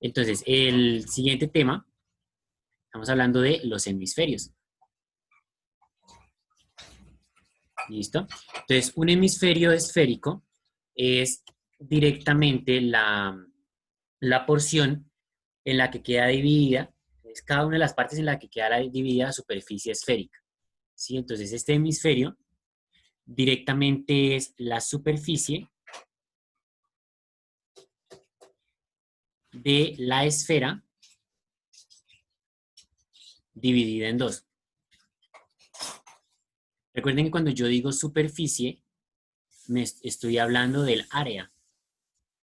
Entonces, el siguiente tema, estamos hablando de los hemisferios. ¿Listo? Entonces, un hemisferio esférico es directamente la porción en la que queda dividida, es cada una de las partes en la que queda dividida la superficie esférica. ¿Sí? Entonces, este hemisferio directamente es la superficie de la esfera dividida en dos. Recuerden que cuando yo digo superficie, me estoy hablando del área.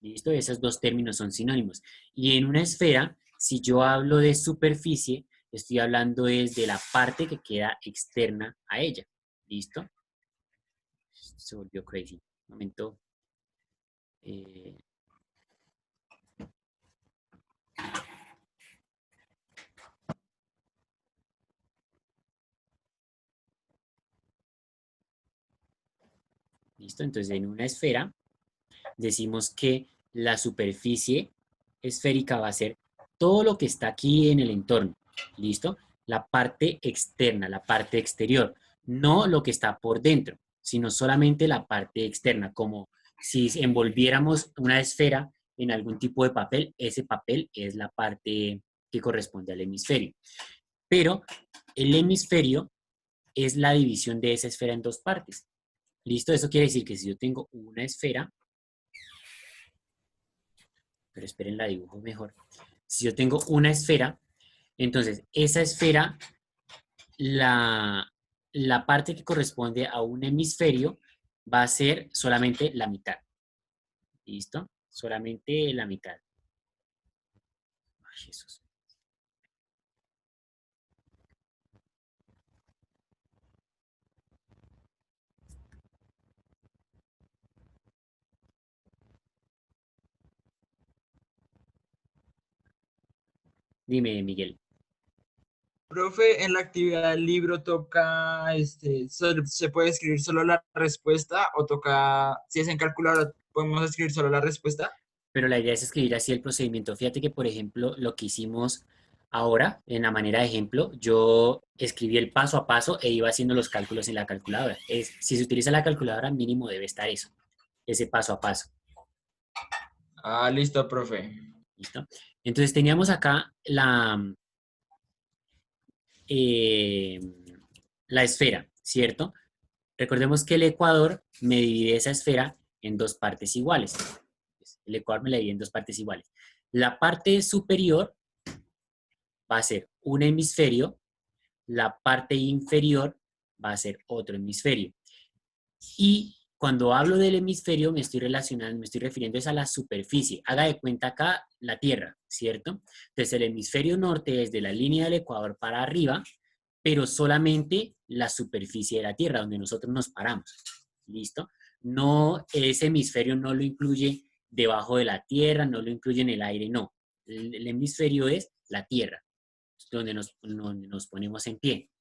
¿Listo? Esos dos términos son sinónimos. Y en una esfera, si yo hablo de superficie, estoy hablando de la parte que queda externa a ella. ¿Listo? Se volvió crazy. Un momento. ¿Listo? Entonces, en una esfera, decimos que la superficie esférica va a ser todo lo que está aquí en el entorno. ¿Listo? La parte externa, la parte exterior. No lo que está por dentro, sino solamente la parte externa, como si envolviéramos una esfera en algún tipo de papel, ese papel es la parte que corresponde al hemisferio. Pero el hemisferio es la división de esa esfera en dos partes. ¿Listo? Eso quiere decir que si yo tengo una esfera, pero esperen, la dibujo mejor. Si yo tengo una esfera, entonces esa esfera, la parte que corresponde a un hemisferio va a ser solamente la mitad. ¿Listo? Solamente la mitad. Ay, Jesús. Dime, Miguel. Profe, en la actividad del libro toca, se puede escribir solo la respuesta o toca, si es en calculadora, podemos escribir solo la respuesta. Pero la idea es escribir así el procedimiento. Fíjate que, por ejemplo, lo que hicimos ahora, en la manera de ejemplo, yo escribí el paso a paso e iba haciendo los cálculos en la calculadora. Si se utiliza la calculadora, mínimo debe estar eso, ese paso a paso. Ah, listo, profe. ¿Listo? Entonces teníamos acá eh, la esfera, ¿cierto? Recordemos que el ecuador me divide esa esfera en dos partes iguales. El ecuador me la divide en dos partes iguales. La parte superior va a ser un hemisferio, la parte inferior va a ser otro hemisferio. Y cuando hablo del hemisferio me estoy relacionando, me estoy refiriendo a la superficie. Haga de cuenta acá la Tierra, ¿cierto? Entonces el hemisferio norte es de la línea del Ecuador para arriba, pero solamente la superficie de la Tierra, donde nosotros nos paramos. ¿Listo? No, ese hemisferio no lo incluye debajo de la Tierra, no lo incluye en el aire, no. El hemisferio es la Tierra, donde nos ponemos en pie.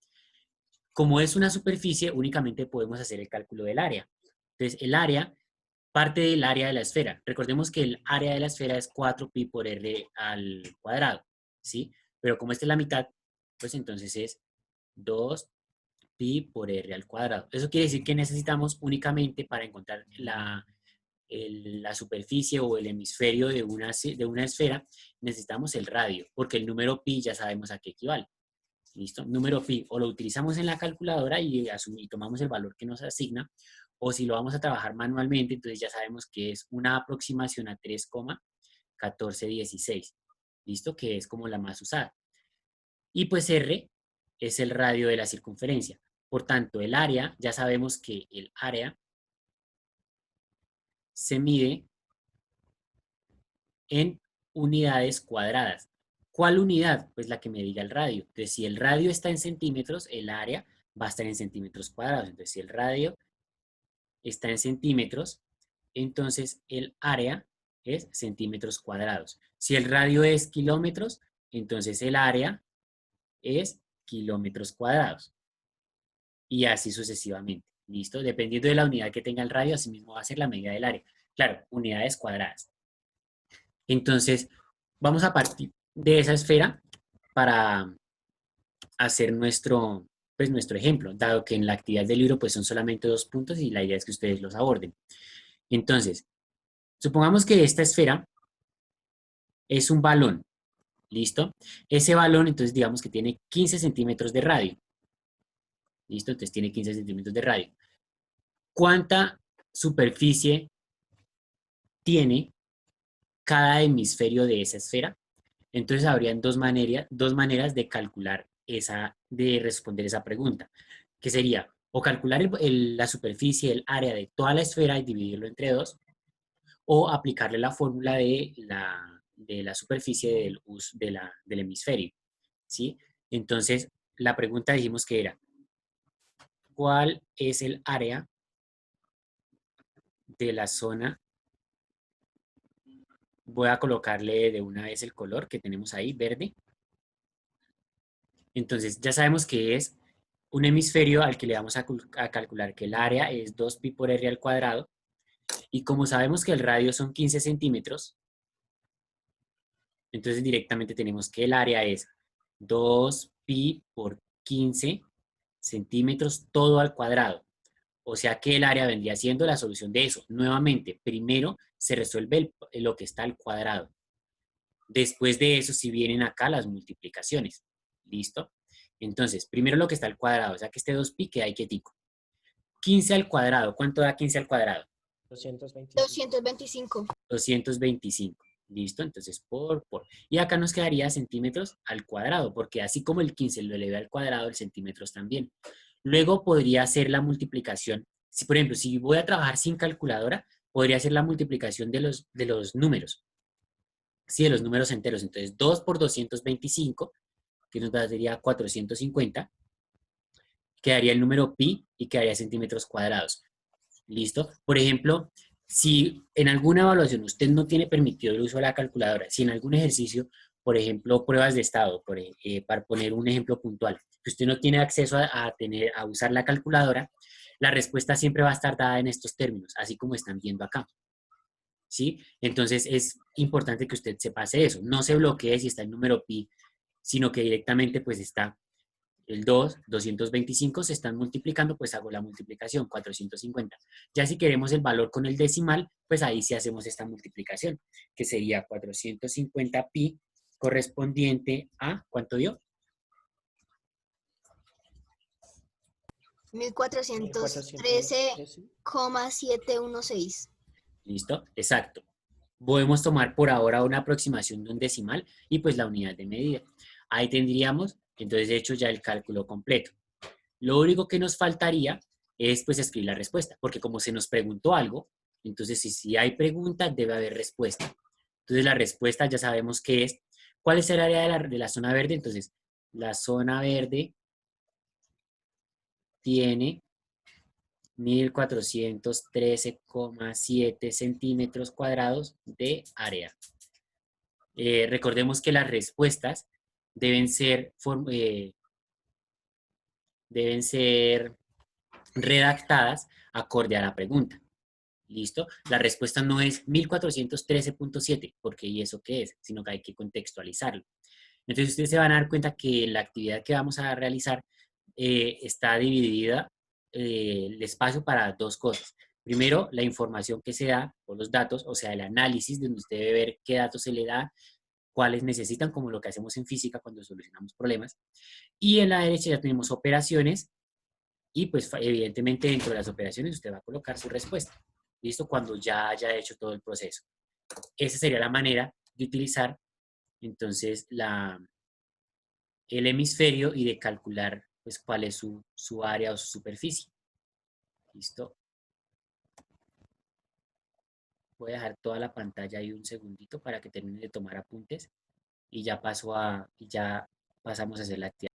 Como es una superficie, únicamente podemos hacer el cálculo del área. Entonces, el área parte del área de la esfera. Recordemos que el área de la esfera es 4pi por r al cuadrado, ¿sí? Pero como esta es la mitad, pues entonces es 2pi por r al cuadrado. Eso quiere decir que necesitamos únicamente para encontrar la superficie o el hemisferio de una esfera, necesitamos el radio, porque el número pi ya sabemos a qué equivale. ¿Listo? Número pi, o lo utilizamos en la calculadora y tomamos el valor que nos asigna, o si lo vamos a trabajar manualmente, entonces ya sabemos que es una aproximación a 3,1416. ¿Listo? Que es como la más usada. Y pues R es el radio de la circunferencia. Por tanto, el área, ya sabemos que el área se mide en unidades cuadradas. ¿Cuál unidad? Pues la que me diga el radio. Entonces, si el radio está en centímetros, el área va a estar en centímetros cuadrados. Entonces, si el radio está en centímetros, entonces el área es centímetros cuadrados. Si el radio es kilómetros, entonces el área es kilómetros cuadrados. Y así sucesivamente. ¿Listo? Dependiendo de la unidad que tenga el radio, así mismo va a ser la medida del área. Claro, unidades cuadradas. Entonces, vamos a partir de esa esfera para hacer nuestro ejemplo, dado que en la actividad del libro pues son solamente 2 puntos y la idea es que ustedes los aborden. Entonces, supongamos que esta esfera es un balón, ¿listo? Ese balón, entonces digamos que tiene 15 centímetros de radio, ¿listo? Entonces tiene 15 centímetros de radio. ¿Cuánta superficie tiene cada hemisferio de esa esfera? Entonces habrían dos maneras de calcular de responder esa pregunta, que sería o calcular la superficie, el área de toda la esfera y dividirlo entre dos, o aplicarle la fórmula de la superficie del hemisferio, ¿sí? Entonces, la pregunta dijimos que era, ¿cuál es el área de la zona? Voy a colocarle de una vez el color que tenemos ahí, verde. Entonces, ya sabemos que es un hemisferio al que le vamos a calcular que el área es 2pi por r al cuadrado. Y como sabemos que el radio son 15 centímetros, entonces directamente tenemos que el área es 2pi por 15 centímetros todo al cuadrado. O sea que el área vendría siendo la solución de eso. Nuevamente, primero se resuelve lo que está al cuadrado. Después de eso, si vienen acá las multiplicaciones. ¿Listo? Entonces, primero lo que está al cuadrado, o sea que este 2pi queda ahí quietico. 15 al cuadrado, ¿cuánto da 15 al cuadrado? 225. 225. ¿Listo? Entonces, Y acá nos quedaría centímetros al cuadrado, porque así como el 15 lo eleve al cuadrado, el centímetros también. Luego podría hacer la multiplicación. Si, por ejemplo, si voy a trabajar sin calculadora, podría hacer la multiplicación de los números. Sí, de los números enteros. Entonces, 2 por 225, que nos daría 450, quedaría el número pi y quedaría centímetros cuadrados. ¿Listo? Por ejemplo, si en alguna evaluación usted no tiene permitido el uso de la calculadora, si en algún ejercicio, por ejemplo, pruebas de estado, para poner un ejemplo puntual, que usted no tiene acceso a usar la calculadora, la respuesta siempre va a estar dada en estos términos, así como están viendo acá. ¿Sí? Entonces es importante que usted se pase eso. No se bloquee si está el número pi, sino que directamente pues está el 225 se están multiplicando, pues hago la multiplicación, 450. Ya si queremos el valor con el decimal, pues ahí sí hacemos esta multiplicación, que sería 450 pi correspondiente a, ¿cuánto dio? 1413,716. ¿Listo? Exacto. Podemos tomar por ahora una aproximación de un decimal y pues la unidad de medida. Ahí tendríamos, entonces, hecho ya el cálculo completo. Lo único que nos faltaría es pues escribir la respuesta, porque como se nos preguntó algo, entonces si hay pregunta, debe haber respuesta. Entonces la respuesta ya sabemos qué es. ¿Cuál es el área de la zona verde? Entonces, la zona verde tiene 1413,7 centímetros cuadrados de área. Recordemos que las respuestas deben ser, deben ser redactadas acorde a la pregunta. ¿Listo? La respuesta no es 1413,7, porque ¿y eso qué es? Sino que hay que contextualizarlo. Entonces ustedes se van a dar cuenta que la actividad que vamos a realizar está dividida el espacio para dos cosas. Primero, la información que se da, o los datos, o sea, el análisis, donde usted debe ver qué datos se le da, cuáles necesitan, como lo que hacemos en física cuando solucionamos problemas. Y en la derecha ya tenemos operaciones y pues evidentemente dentro de las operaciones usted va a colocar su respuesta. ¿Listo? Cuando ya haya hecho todo el proceso. Esa sería la manera de utilizar entonces el hemisferio y de calcular pues cuál es su área o su superficie. ¿Listo? Voy a dejar toda la pantalla ahí un segundito para que termine de tomar apuntes y ya pasamos a hacer la actividad.